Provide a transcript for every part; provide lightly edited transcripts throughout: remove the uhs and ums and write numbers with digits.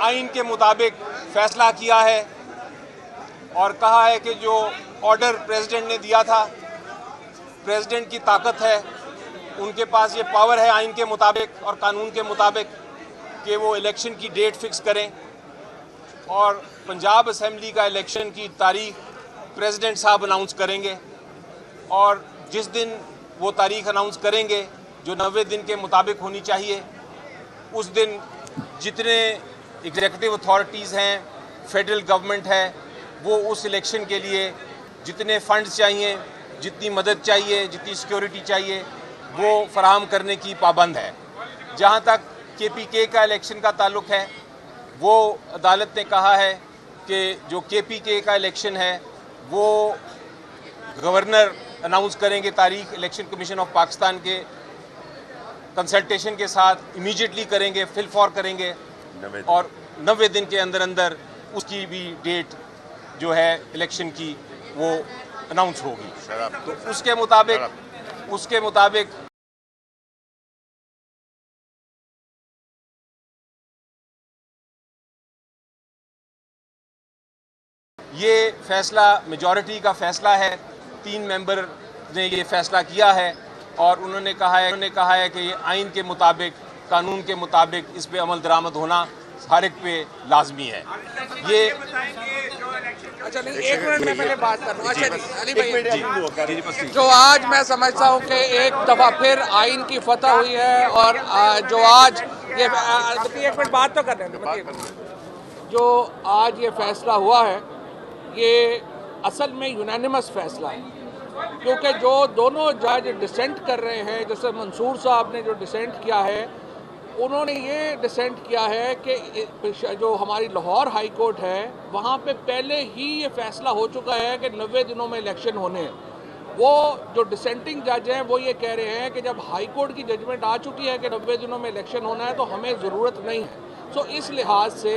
आइन के मुताबिक फैसला किया है और कहा है कि जो ऑर्डर प्रेसिडेंट ने दिया था, प्रेसिडेंट की ताकत है, उनके पास ये पावर है आइन के मुताबिक और कानून के मुताबिक कि वो इलेक्शन की डेट फिक्स करें और पंजाब असेंबली का इलेक्शन की तारीख प्रेसिडेंट साहब अनाउंस करेंगे। और जिस दिन वो तारीख अनाउंस करेंगे जो 90 दिन के मुताबिक होनी चाहिए, उस दिन जितने एग्जीक्यूटिव अथॉरिटीज़ हैं, फेडरल गवर्नमेंट है, वो उस इलेक्शन के लिए जितने फंड्स चाहिए, जितनी मदद चाहिए, जितनी सिक्योरिटी चाहिए, वो फराहम करने की पाबंद है। जहाँ तक KPK का इलेक्शन का ताल्लुक़ है, वो अदालत ने कहा है कि जो KPK का इलेक्शन है वो गवर्नर अनाउंस करेंगे तारीख, इलेक्शन कमीशन ऑफ पाकिस्तान के कंसल्टेशन के साथ इमीडिएटली करेंगे, फिल फॉर करेंगे और 90 दिन के अंदर अंदर उसकी भी डेट जो है इलेक्शन की वो अनाउंस होगी। तो उसके मुताबिक ये फैसला मेजॉरिटी का फैसला है। 3 मेंबर ने ये फैसला किया है और उन्होंने कहा है कि ये आइन के मुताबिक, कानून के मुताबिक इस पे अमल दरामद होना हर एक पे लाजमी है। ये अच्छा नहीं, 1 मिनट में पहले बात कर रहा हूँ। अच्छा अली भाई, जो आज मैं समझता हूँ कि एक दफ़ा फिर आइन की फतह हुई है और जो आज ये 1 मिनट बात तो कर रहे हैं, जो आज ये फैसला हुआ है ये असल में यूनानिमस फैसला है, क्योंकि जो दोनों जज डिसेंट कर रहे हैं, जैसे मंसूर साहब ने जो डिसेंट किया है, उन्होंने ये डिसेंट किया है कि जो हमारी लाहौर हाई कोर्ट है वहाँ पे पहले ही ये फैसला हो चुका है कि 90 दिनों में इलेक्शन होने हैं। वो जो डिसेंटिंग जज हैं वो ये कह रहे हैं कि जब हाई कोर्ट की जजमेंट आ चुकी है कि 90 दिनों में इलेक्शन होना है तो हमें ज़रूरत नहीं है। सो इस लिहाज से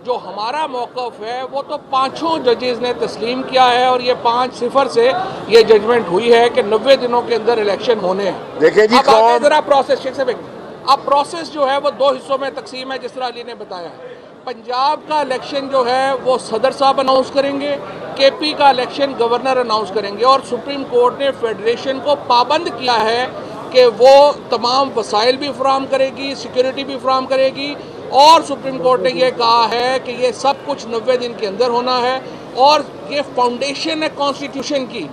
जो हमारा मौक़िफ़ है वो तो 5 जजेस ने तस्लीम किया है और ये 5-0 से ये जजमेंट हुई है कि 90 दिनों के अंदर इलेक्शन होने हैं। देखिए जी, ज़रा प्रोसेस अब प्रोसेस जो है वो 2 हिस्सों में तकसीम है, जिस तरह अली ने बताया। पंजाब का इलेक्शन जो है वो सदर साहब अनाउंस करेंगे, KP का इलेक्शन गवर्नर अनाउंस करेंगे और सुप्रीम कोर्ट ने फेडरेशन को पाबंद किया है कि वो तमाम वसाइल भी फराहम करेगी, सिक्योरिटी भी फराहम करेगी और सुप्रीम कोर्ट ने यह कहा है कि ये सब कुछ 90 दिन के अंदर होना है और ये फाउंडेशन है कॉन्स्टिट्यूशन की।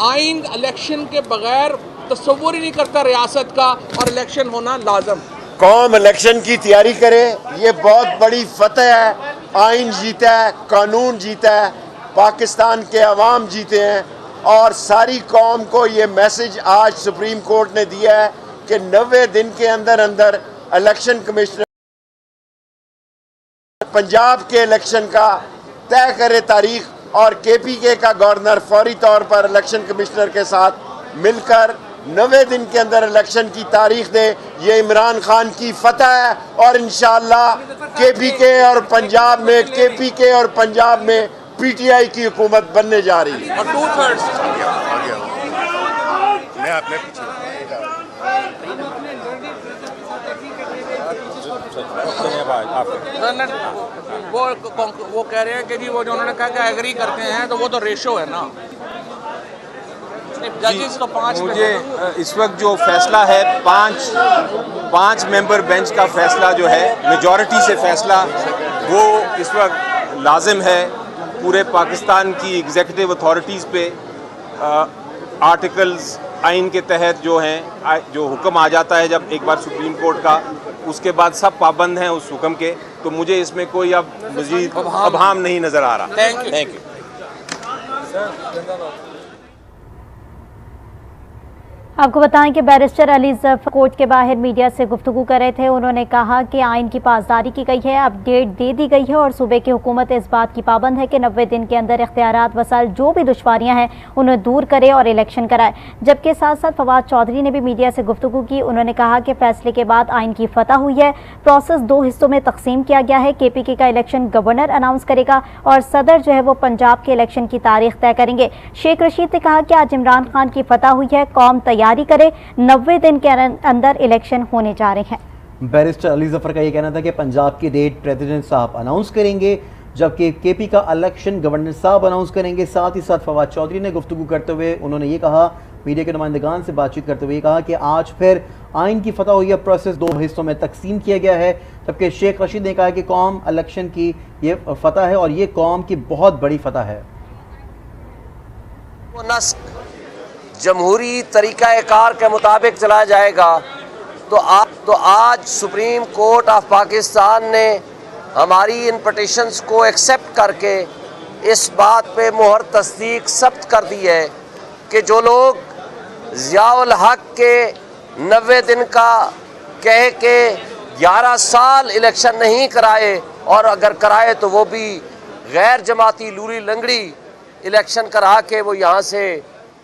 आइन इलेक्शन के बगैर तस्वुर ही नहीं करता रियासत का और इलेक्शन होना लाजम। कौम इलेक्शन की तैयारी करे, ये बहुत बड़ी फतह है। आइन जीता है, कानून जीता है, पाकिस्तान के अवाम जीते हैं और सारी कौम को ये मैसेज आज सुप्रीम कोर्ट ने दिया है कि 90 दिन के अंदर अंदर इलेक्शन कमिश्नर पंजाब के इलेक्शन का तय करे तारीख और KPK का गवर्नर फौरी तौर पर इलेक्शन कमिश्नर के साथ मिलकर 90 दिन के अंदर इलेक्शन की तारीख दे। ये इमरान खान की फतह है और इंशाअल्लाह KPK और पंजाब में PTI की हुकूमत बनने जा रही है। और 2/3 वो कह रहे हैं कि जी वो जो उन्होंने कहा कि एग्री करते हैं तो वो तो रेशो है ना, जजेस तो 5। मुझे इस वक्त जो फैसला है 5 मेंबर बेंच का फैसला जो है मेजॉरिटी से फैसला, वो इस वक्त लाजिम है पूरे पाकिस्तान की एग्जीक्यूटिव अथॉरिटीज़ पे। आर्टिकल्स आइन के तहत जो हैं, जो हुक्म आ जाता है जब एक बार सुप्रीम कोर्ट का, उसके बाद सब पाबंद हैं उस हुक्म के। तो मुझे इसमें कोई अब मज़ीद अभाम नहीं नज़र आ रहा। Thank you. आपको बताएं कि बैरिस्टर अली ज़फ़र कोर्ट के बाहर मीडिया से गुफ्तगू कर रहे थे। उन्होंने कहा कि आइन की पासदारी की गई है, अपडेट दे दी गई है और सूबे की हुकूमत इस बात की पाबंद है कि 90 दिन के अंदर इख्तियारात वसाइल जो भी दुश्वारियां हैं उन्हें दूर करे और इलेक्शन कराए। जबकि साथ साथ फवाद चौधरी ने भी मीडिया से गुफ्तगू की। उन्होंने कहा कि फैसले के बाद आइन की फतह हुई है, प्रोसेस 2 हिस्सों में तकसीम किया गया है। KPK का इलेक्शन गवर्नर अनाउंस करेगा और सदर जो है वो पंजाब के इलेक्शन की तारीख तय करेंगे। शेख रशीद ने कहा कि आज इमरान खान की फतह हुई है, कौम तैयारी करे, 90 दिन के अंदर इलेक्शन होने जा रहे हैं। बैरिस्टर अली जफर का ये कहना था कि पंजाब की डेट प्रेसिडेंट साहब अनाउंस करेंगे, जबकि केपी का इलेक्शन गवर्नर साहब अनाउंस करेंगे। साथ ही साथ फवाद चौधरी ने गुफ्तगू करते हुए उन्होंने ये कहा, मीडिया के नुमाइंदगान से बातचीत करते हुए कहा कि आज फिर आइन की फतह हुई है, प्रोसेस 2 हिस्सों में तकसीम किया गया है। जबकि शेख रशीद ने कहा कि कौम इलेक्शन की ये फतह है और ये कौम की बहुत बड़ी फतह है। वो नस्क जमहूरी तरीक़ाकार के मुताबिक चलाया जाएगा तो आज सुप्रीम कोर्ट ऑफ पाकिस्तान ने हमारी इन पटिशन्स को एक्सेप्ट करके इस बात पे मुहर तस्दीक सब्त कर दी है कि जो लोग ज़ियाउल हक के 90 दिन का कह के 11 साल इलेक्शन नहीं कराए, और अगर कराए तो वो भी गैर जमाती लूरी लंगड़ी इलेक्शन करा के वो यहाँ से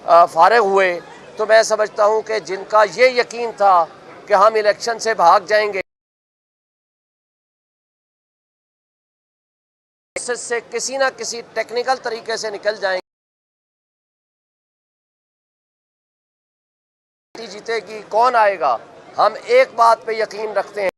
फारिग हुए, तो मैं समझता हूँ कि जिनका ये यकीन था कि हम इलेक्शन से भाग जाएंगे, से किसी ना किसी टेक्निकल तरीके से निकल जाएंगे, जीतेगी कौन आएगा, हम एक बात पे यकीन रखते हैं,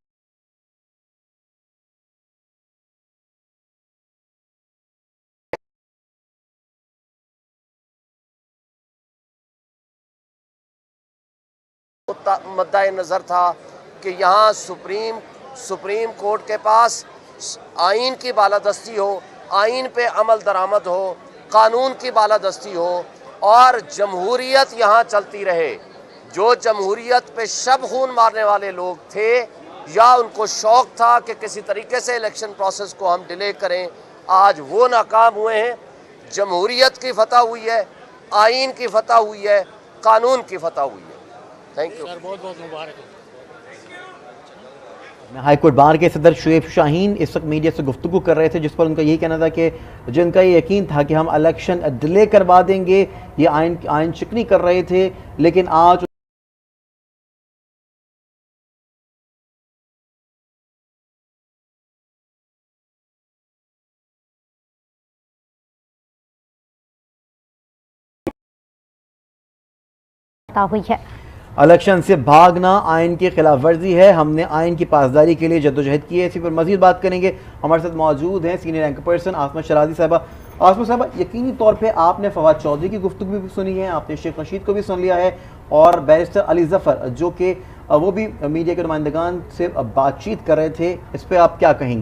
मद्दा नज़र था कि यहाँ सुप्रीम कोर्ट के पास आइन की बालादस्ती हो, आइन पे अमल दरामद हो, कानून की बालादस्ती हो और जमहूरियत यहाँ चलती रहे। जो जमहूरियत पे शब खून मारने वाले लोग थे या उनको शौक़ था कि किसी तरीके से इलेक्शन प्रोसेस को हम डिले करें, आज वो नाकाम हुए हैं। जमहूरियत की फतह हुई है, आइन की फतह हुई है, कानून की फतह हुई है। Thank you. बहुत बहुत मुबारक हो। हाईकोर्ट बार के सदर शुएब शाहीन इस वक्त मीडिया से गुफ्तगू कर रहे थे, जिस पर उनका यही कहना था कि जिनका ये यकीन था कि हम इलेक्शन डिले करवा देंगे, ये आइन शिकनी कर रहे थे, लेकिन आज हुई है। इलेक्शन से भागना आइन की खिलाफ वर्जी है, हमने आइन की पासदारी के लिए जद्दोजहद की है। इसी पर मजीद बात करेंगे। हमारे साथ मौजूद हैं सीनियर एंकर पर्सन आसमा शराजी साहबा। आसमा साहबा, यकीनी तौर पे आपने फवाद चौधरी की गुफ्तगू भी सुनी है, आपने शेख रशीद को भी सुन लिया है, और बैरिस्टर अली जफर जो कि वो भी मीडिया के नुमाइंदगान से बातचीत कर रहे थे, इस पर आप क्या कहेंगे?